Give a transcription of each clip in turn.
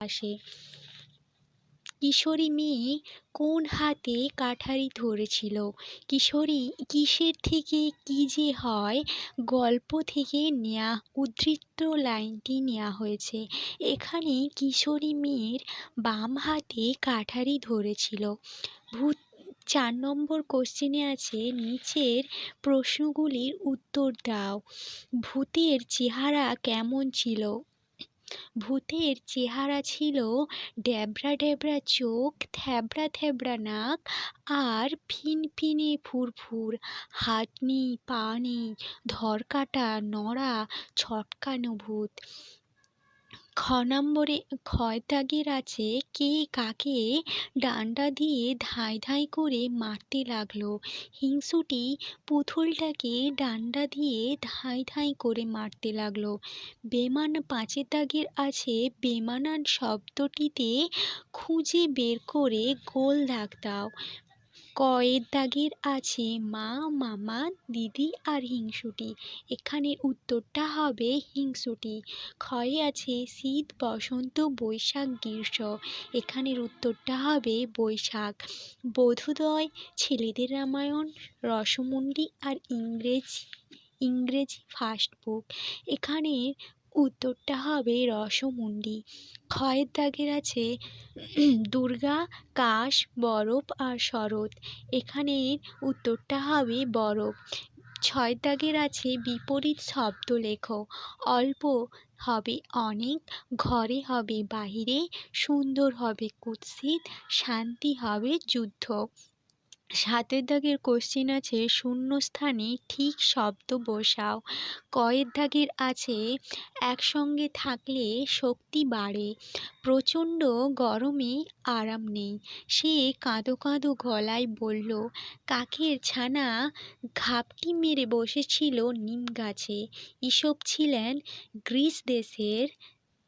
আসে। কিশোরী মেয়ে কোন হাতে কাঠারি ধরেছিল? কিশোরী কিসের থেকে কি যে হয় গল্প থেকে নেয়া উদ্ধৃত লাইনটি নেওয়া হয়েছে। এখানে কিশোরী মেয়ের বাম হাতে কাঠারি ধরেছিল। ভূত ৪ নম্বর কোশ্চেনে আছে নিচের প্রশ্নগুলির উত্তর দাও। ভূতের চেহারা কেমন ছিল? ভূতের চেহারা ছিল ড্যাবড়া ড্যাবড়া চোখ, থ্যাবড়া থ্যাবড়া নাক আর ফিনফিনে ফুরফুর। হাত নেই, পা নেই, ধরকাটা, নড়া, ছটকানো ভূত। ক্ষয় দাগের আছে কে কাকে ডান্ডা দিয়ে ধাঁই ধাঁই করে মারতে লাগলো? হিংসুটি পুতুলটাকে ডান্ডা দিয়ে ধাঁই ধাঁই করে মারতে লাগলো। বেমান ৫ দাগের আছে বেমানান শব্দটিতে খুঁজে বের করে গোল দাগ দাও। ক দাগের আছে মা, মামা, দিদি আর হিংসুটি। এখানের উত্তরটা হবে হিংসুটি। ক্ষয়ে আছে শীত, বসন্ত, বৈশাখ, গ্রীষ্ম। এখানের উত্তরটা হবে বৈশাখ। বোধোদয়, ছেলেদের রামায়ণ, রসমুন্ডি আর ইংরেজি ফার্স্ট বুক। এখানের উত্তরটা হবে রসমুন্ডি। ক্ষয়ের দাগের আছে দুর্গা, কাশ, বরফ আর শরৎ। এখানের উত্তরটা হবে বরফ। ৬ দাগের আছে বিপরীত শব্দ লেখো। অল্প হবে অনেক, ঘরে হবে বাহিরে, সুন্দর হবে কুৎসিত, শান্তি হবে যুদ্ধ। ৭ দাগের কোশ্চেন আছে শূন্যস্থানে ঠিক শব্দ বসাও। কয়ের দাগের আছে একসঙ্গে থাকলে শক্তি বাড়ে। প্রচণ্ড গরমে আরাম নেই। সে কাঁদো কাঁদো গলায় বলল, কাকের ছানা ঘাপটি মেরে বসেছিল নিম গাছে। এসব ছিলেন গ্রিস দেশের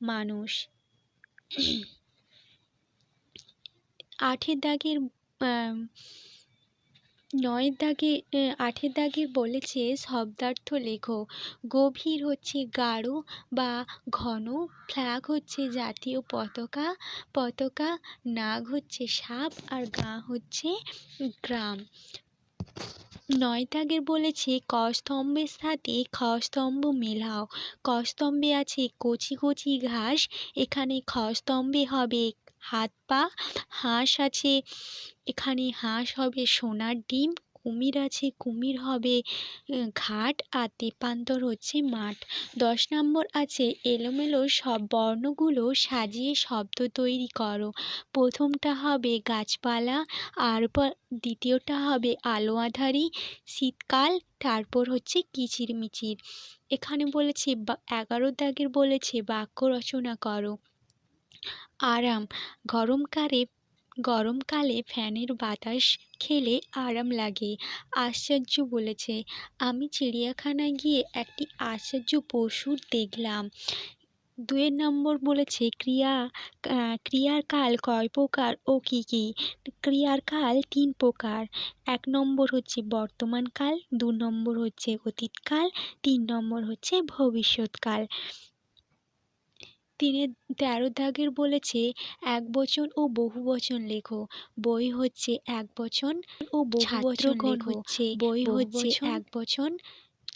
মানুষ। ৮ দাগের ৮ দাগের বলেছে শব্দার্থ লেখো। গভীর হচ্ছে গাঢ় বা ঘন, ফ্ল্যাগ হচ্ছে জাতীয় পতাকা, নাগ হচ্ছে সাপ আর গাঁ হচ্ছে গ্রাম। ৯ দাগের বলেছে ক স্তম্ভের সাথে খ স্তম্ভ মেলাও। ক স্তম্ভে আছে কচি কচি ঘাস, এখানে খ স্তম্ভে হবে হাত পা। হাঁস আছে, এখানে হাঁস হবে সোনার ডিম। কুমির আছে, কুমির হবে ঘাট আর তেপান্তর হচ্ছে মাঠ। ১০ নম্বর আছে এলোমেলো সব বর্ণগুলো সাজিয়ে শব্দ তৈরি করো। প্রথমটা হবে গাছপালা, আর দ্বিতীয়টা হবে আলো আঁধারি, শীতকাল, তারপর হচ্ছে কিচিরমিচির। এখানে বলেছে ১১ দাগের বলেছে বাক্য রচনা করো। আরাম, গরমকালে ফ্যানের বাতাস খেলে আরাম লাগে। আশ্চর্য বলেছে আমি চিড়িয়াখানায় গিয়ে একটি আশ্চর্য পশু দেখলাম। ২ নম্বর বলেছে ক্রিয়ার কাল কয় প্রকার ও কি কি? ক্রিয়ার কাল ৩ প্রকার। ১ নম্বর হচ্ছে বর্তমান কাল, ২ নম্বর হচ্ছে অতীতকাল, ৩ নম্বর হচ্ছে ভবিষ্যৎকাল। ১৩ দাগের বলেছে একবচন ও বহুবচন লেখো। বই হচ্ছে একবচন ও বহুবচন লেখো। বই হচ্ছে একবচন,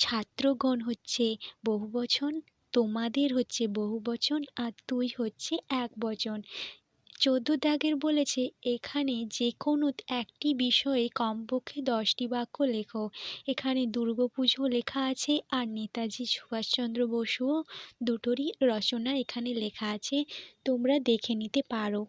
ছাত্রগণ হচ্ছে বহুবচন, তোমাদের হচ্ছে বহুবচন আর তুই হচ্ছে একবচন। ১৪ দাগের বলেছে এখানে যে কোনো একটি বিষয়ে কমপক্ষে ১০টি বাক্য লেখো। এখানে দুর্গাপুজো লেখা আছে আর নেতাজি সুভাষচন্দ্র বসুও দুটোরই রচনা এখানে লেখা আছে, তোমরা দেখে নিতে পারো।